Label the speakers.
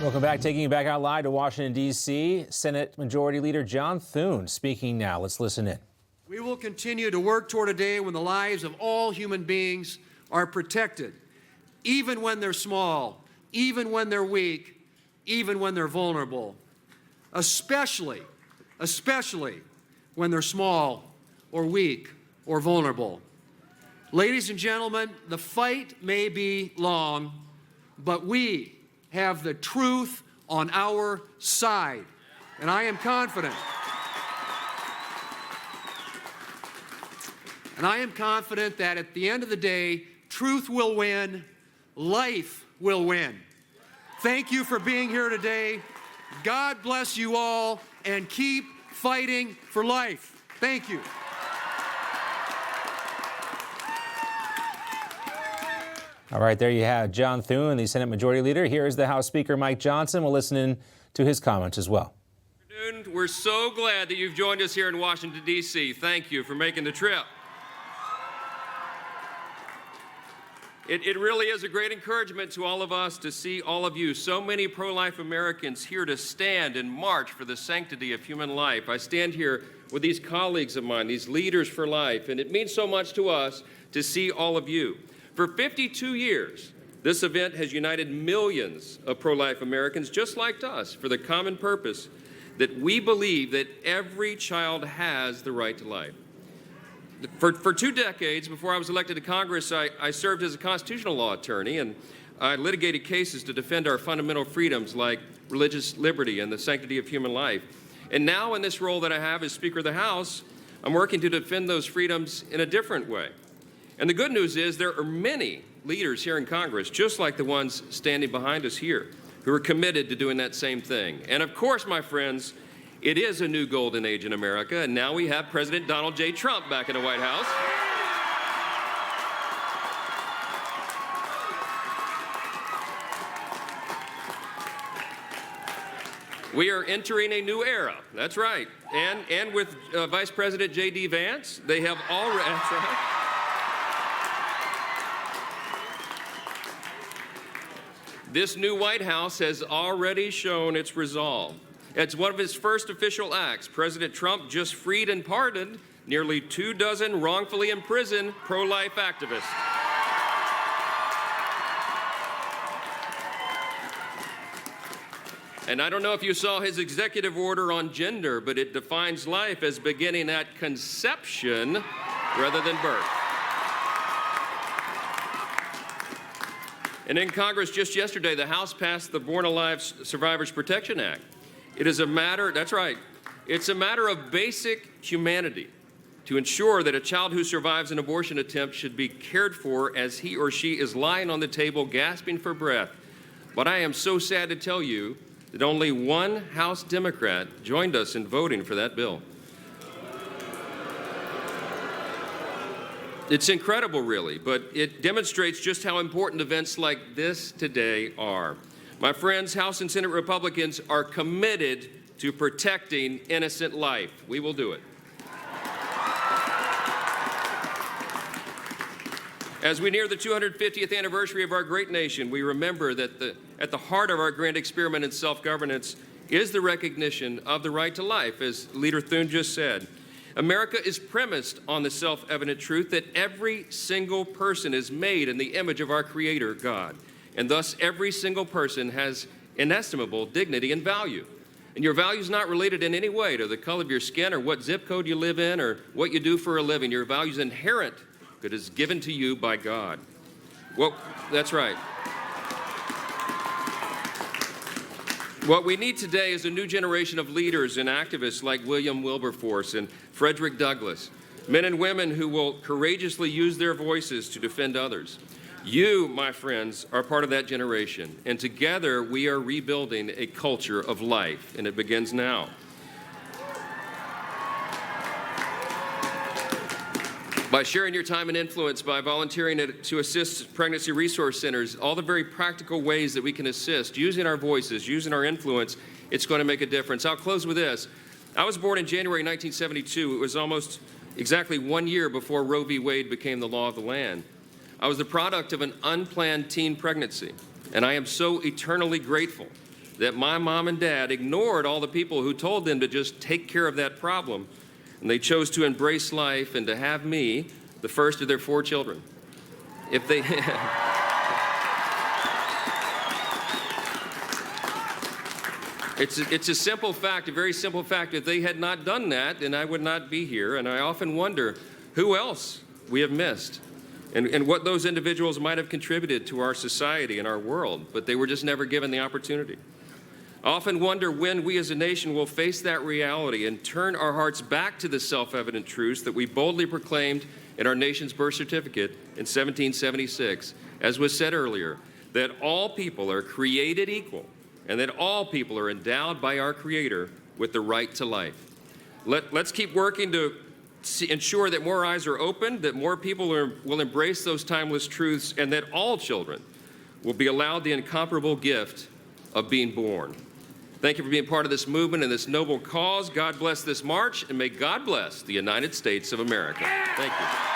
Speaker 1: Welcome back. Taking you back out live to Washington, D.C., Senate Majority Leader John Thune speaking now. Let's listen in.
Speaker 2: We will continue to work toward a day when the lives of all human beings are protected, even when they're small, even when they're weak, even when they're vulnerable, especially when they're small or weak or vulnerable. Ladies and gentlemen, the fight may be long, but we have the truth on our side, and I am confident. And I am confident that at the end of the day, truth will win, life will win. Thank you for being here today. God bless you all, and keep fighting for life. Thank you.
Speaker 1: All right, there you have John Thune, the Senate Majority Leader. Here is the House Speaker, Mike Johnson. We'll listen in to his comments as well.
Speaker 3: We're so glad that you've joined us here in Washington, D.C. Thank you for making the trip. It really is a great encouragement to all of us to see all of you, so many pro-life Americans here to stand and march for the sanctity of human life. I stand here with these colleagues of mine, these leaders for life, and it means so much to us to see all of you. For 52 years, this event has united millions of pro-life Americans just like us for the common purpose that we believe that every child has the right to life. For 2 decades, before I was elected to Congress, I served as a constitutional law attorney, and I litigated cases to defend our fundamental freedoms like religious liberty and the sanctity of human life. And now in this role that I have as Speaker of the House, I'm working to defend those freedoms in a different way. And the good news is there are many leaders here in Congress, just like the ones standing behind us here, who are committed to doing that same thing. And of course, my friends, it is a new golden age in America, and now we have President Donald J. Trump back in the White House. We are entering a new era, that's right. And with Vice President J.D. Vance, they have already, that's right. This new White House has already shown its resolve. It's one of his first official acts. President Trump just freed and pardoned nearly 24 wrongfully imprisoned pro-life activists. And I don't know if you saw his executive order on gender, but it defines life as beginning at conception rather than birth. And in Congress just yesterday, the House passed the Born Alive Survivors Protection Act. It is a matter, that's right, it's a matter of basic humanity to ensure that a child who survives an abortion attempt should be cared for as he or she is lying on the table gasping for breath. But I am so sad to tell you that only one House Democrat joined us in voting for that bill. It's incredible, really, but it demonstrates just how important events like this today are. My friends, House and Senate Republicans are committed to protecting innocent life. We will do it. As we near the 250th anniversary of our great nation, we remember that at the heart of our grand experiment in self-governance is the recognition of the right to life, as Leader Thune just said. America is premised on the self-evident truth that every single person is made in the image of our Creator, God, and thus every single person has inestimable dignity and value. And your value is not related in any way to the color of your skin or what zip code you live in or what you do for a living. Your value is inherent, that is given to you by God. Well, that's right. What we need today is a new generation of leaders and activists like William Wilberforce and Frederick Douglass, men and women who will courageously use their voices to defend others. You, my friends, are part of that generation, and together we are rebuilding a culture of life, and it begins now. By sharing your time and influence, by volunteering to assist pregnancy resource centers, all the very practical ways that we can assist, using our voices, using our influence, it's going to make a difference. I'll close with this. I was born in January 1972. It was almost exactly 1 year before Roe v. Wade became the law of the land. I was the product of an unplanned teen pregnancy, and I am so eternally grateful that my mom and dad ignored all the people who told them to just take care of that problem, and they chose to embrace life and to have me, the first of their 4 children. If they... It's a simple fact, a very simple fact. If they had not done that, then I would not be here, and I often wonder who else we have missed and what those individuals might have contributed to our society and our world, but they were just never given the opportunity. I often wonder when we as a nation will face that reality and turn our hearts back to the self-evident truths that we boldly proclaimed in our nation's birth certificate in 1776, as was said earlier, that all people are created equal and that all people are endowed by our Creator with the right to life. Let's keep working to ensure that more eyes are opened, that more people will embrace those timeless truths, and that all children will be allowed the incomparable gift of being born. Thank you for being part of this movement and this noble cause. God bless this march, and may God bless the United States of America. Thank you.